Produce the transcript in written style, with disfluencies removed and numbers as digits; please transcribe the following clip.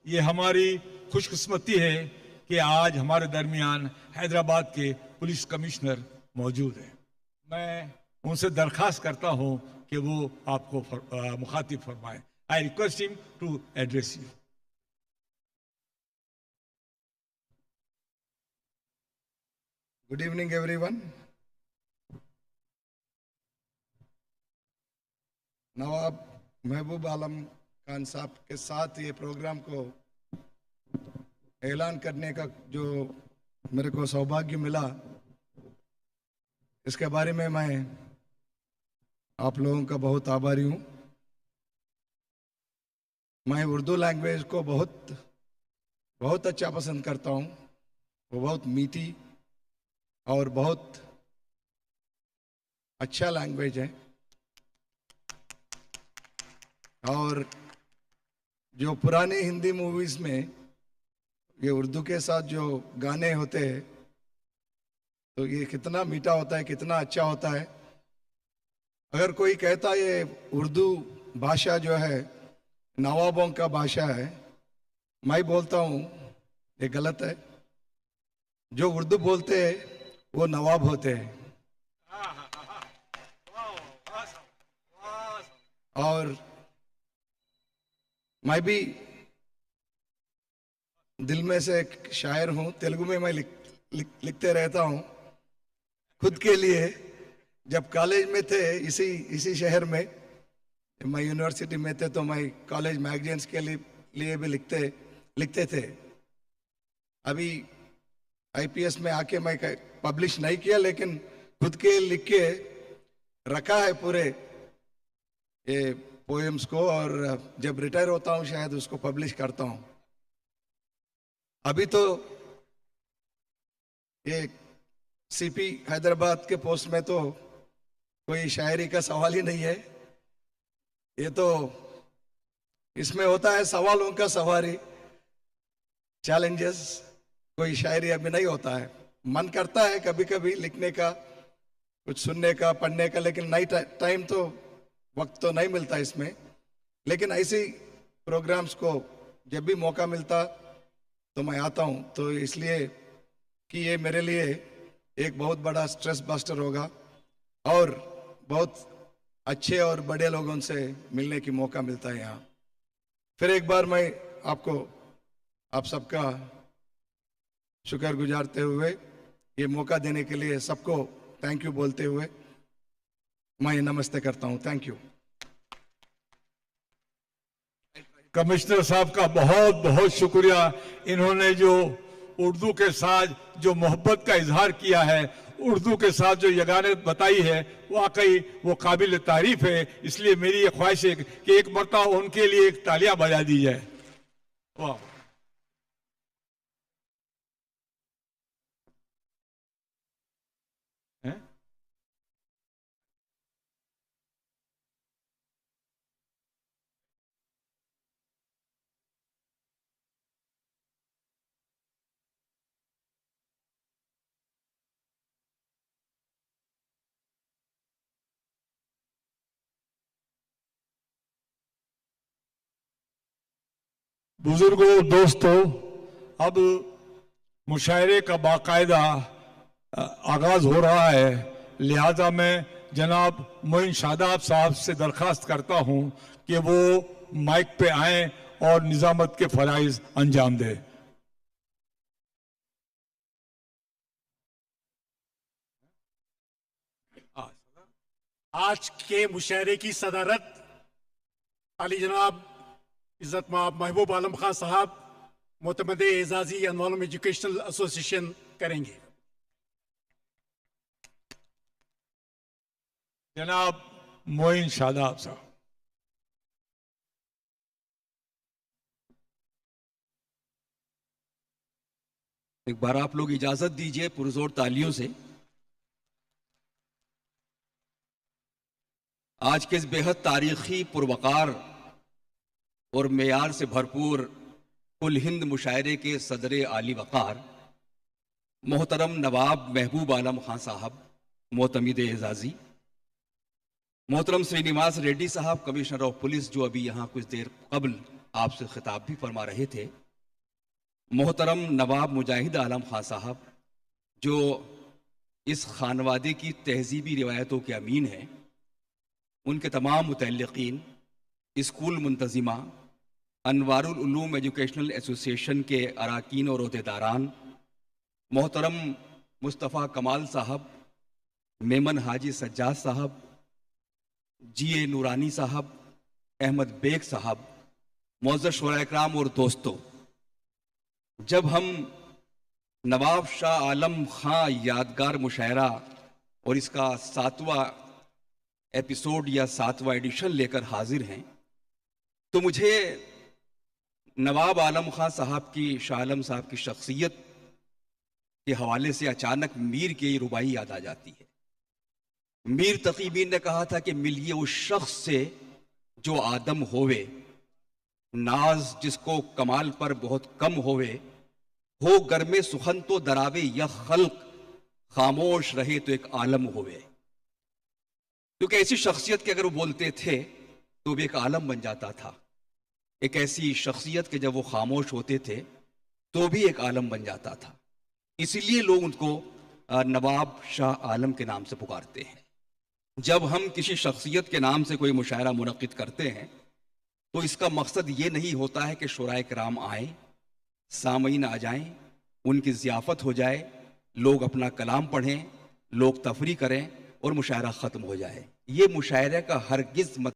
ये हमारी खुशकिस्मती है कि आज हमारे दरमियान हैदराबाद के पुलिस कमिश्नर मौजूद हैं। मैं उनसे दरखास्त करता हूं कि वो आपको मुखातिब फरमाए। I request him to address you. Good evening everyone. Nawab Mahboob Alam Khan साहब के साथ ये प्रोग्राम को ऐलान करने का जो मेरे को सौभाग्य मिला, इसके बारे में मैं आप लोगों का बहुत आभारी हूँ। मैं उर्दू लैंग्वेज को बहुत अच्छा पसंद करता हूँ। वो बहुत मीठी और बहुत अच्छा लैंग्वेज है। और जो पुरानी हिंदी मूवीज में ये उर्दू के साथ जो गाने होते हैं तो ये कितना मीठा होता है, कितना अच्छा होता है। अगर कोई कहता ये उर्दू भाषा जो है नवाबों का भाषा है, मैं बोलता हूँ ये गलत है। जो उर्दू बोलते हैं वो नवाब होते हैं। और मैं भी दिल में से एक शायर हूँ। तेलुगु में मैं लिखते रहता हूँ खुद के लिए। जब कॉलेज में थे इसी शहर में, मैं यूनिवर्सिटी में थे तो मैं कॉलेज मैगजीन्स के लिए भी लिखते थे। अभी आईपीएस में आके मैं पब्लिश नहीं किया, लेकिन खुद के लिख के रखा है पूरे ये पोएम्स को। और जब रिटायर होता हूँ शायद उसको पब्लिश करता हूँ। अभी तो ये सीपी हैदराबाद के पोस्ट में तो कोई शायरी का सवाल ही नहीं है। ये तो इसमें होता है सवालों का सवारी, चैलेंजेस। कोई शायरी अभी नहीं होता है। मन करता है कभी कभी लिखने का, कुछ सुनने का, पढ़ने का, लेकिन नहीं टाइम तो वक्त तो नहीं मिलता इसमें। लेकिन ऐसे प्रोग्राम्स को जब भी मौका मिलता तो मैं आता हूं, तो इसलिए कि ये मेरे लिए एक बहुत बड़ा स्ट्रेस बस्टर होगा और बहुत अच्छे और बड़े लोगों से मिलने की मौका मिलता है यहाँ। फिर एक बार मैं आपको आप सबका शुक्र गुजारते हुए, ये मौका देने के लिए सबको थैंक यू बोलते हुए मैं नमस्ते करता हूँ। Thank you. कमिश्नर साहब का बहुत बहुत शुक्रिया। इन्होंने जो उर्दू के साथ जो मोहब्बत का इजहार किया है, उर्दू के साथ जो यगानत बताई है, वाकई वो काबिल तारीफ है। इसलिए मेरी ये ख्वाहिश है कि एक मरतबा उनके लिए एक तालियां बजा दी जाए। वाह। बुजुर्गों, दोस्तों, अब मुशायरे का बाकायदा आगाज हो रहा है। लिहाजा मैं जनाब मोइन शादाब साहब से दरखास्त करता हूं कि वो माइक पे आए और निजामत के फराइज अंजाम दें। आज के मुशायरे की सदारत अली जनाब इज्जत माब महबूब आलम खान साहब, मोतमद एजाजी अनवालम एजुकेशनल एसोसिएशन करेंगे। जनाब मोइन शादाब साहब। एक बार आप लोग इजाजत दीजिए पुरजोर तालियों से। आज के इस बेहद तारीखी, पुरवकार और मेयार से भरपूर कुल हिंद मुशायरे के सदर आली वकार मोहतरम नवाब महबूब आलम खान साहब, मोतमिद एजाजी, मोहतरम श्रीनिवास रेड्डी साहब, कमिश्नर ऑफ पुलिस, जो अभी यहाँ कुछ देर कबल आपसे खिताब भी फरमा रहे थे। मोहतरम नवाब मुजाहिद आलम खां साहब, जो इस खानवादे की तहजीबी रिवायतों के अमीन हैं, उनके तमाम मुतल्लिकीन, स्कूल मुंतजिमा, अनवारुल उलूम एजुकेशनल एसोसिएशन के अराकीन और अहदेदारान, मोहतरम मुस्तफ़ा कमाल साहब, मेमन हाजी सज्जाद साहब, जी.ए. नूरानी साहब, अहमद बेग साहब, मुअज़्ज़ज़ शुरा इकराम और दोस्तों, जब हम नवाब शाह आलम खां यादगार मुशायरा और इसका 7वां एपिसोड या 7वां एडिशन लेकर हाजिर हैं, तो मुझे नवाब आलम खां साहब की, शाह आलम साहब की शख्सियत के हवाले से अचानक मीर की रुबाई याद आ जाती है। मीर तकीबीन ने कहा था कि मिलिए उस शख्स से जो आदम होवे, नाज जिसको कमाल पर बहुत कम होवे, हो गर में सुखन तो दरावे या खल्क, खामोश रहे तो एक आलम होवे। क्योंकि ऐसी शख्सियत के अगर वो बोलते थे तो भी एक आलम बन जाता था। एक ऐसी शख्सियत के जब वो खामोश होते थे तो भी एक आलम बन जाता था। इसीलिए लोग उनको नवाब शाह आलम के नाम से पुकारते हैं। जब हम किसी शख्सियत के नाम से कोई मुशायरा मुनक्किद करते हैं तो इसका मकसद ये नहीं होता है कि शुराए किराम आए, सामईन आ जाएं, उनकी ज़ियाफ़त हो जाए, लोग अपना कलाम पढ़ें, लोग तफरी करें और मुशायरा ख़त्म हो जाए। ये मुशायरे का हरगिज़